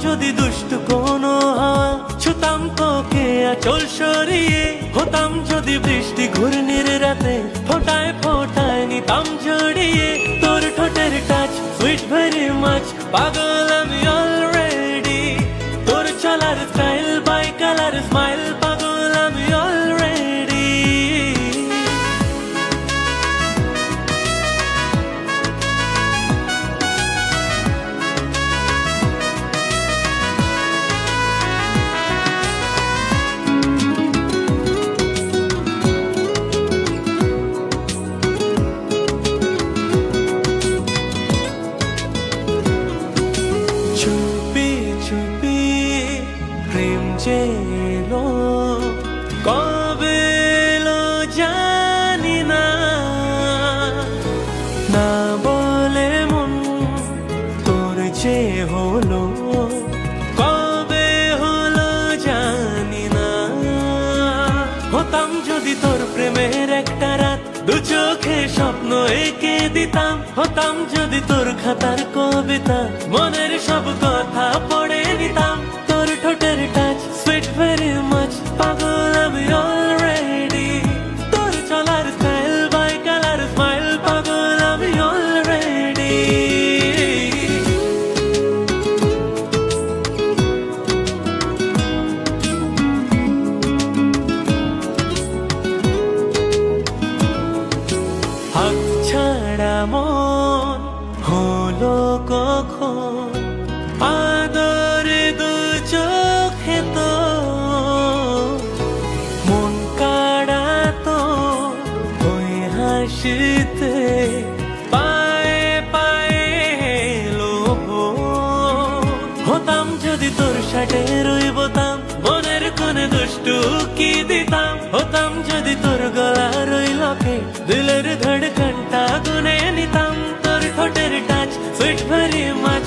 যদি দুষ্ট কোনো হাওয়া, ছুতাম তোকে আঁচল সরিয়ে। হতাম যদি বৃষ্টি ঘূর্ণির রাতে, ফোটায় ফোটায় নিতাম জড়িয়ে। তোর ঠোঁটের টাচ সুইট ভেরি মাচ, পাগল আমি অলরেডি। তোর চলার স্টাইল বাই কালার স্মাইল, পাগল আমি অলরেডি। চুপি চুপি প্রেম যে এলো, কবে এলো জানি না। না বলে মন তোর যে হলো, কবে হলো জানি না। হতাম যদি তোর প্রেমের একটা রাত, দু চোখে স্বপ্ন এঁকে দিতাম। হতাম যদি তোর খাতার কবিতা, মনের সব কথা পড়ে নিতাম। তোর ঠোঁটের টাচ সুইট ভেরি মাচ, পাগল আমি অলরেডি। তোর চলার স্টাইল বাই কালার স্মাইল, পাগল আমি অলরেডি। হাত ছাড়া মন হলো কখন, আদরে দু চোখে তো মন কাড়া তো ওই হাসিতে। পায়ে পায়ে লোভ, হতাম যদি তোর শার্টে রই বোতাম, মনের কোণে দুষ্টু কি দিতাম। হতাম যদি তোর গলা রই লকে, দিলের ধড়কনটা গুনে নিতাম। তোর ঠোঁটের টাচ সুইট ভেরি মাচ,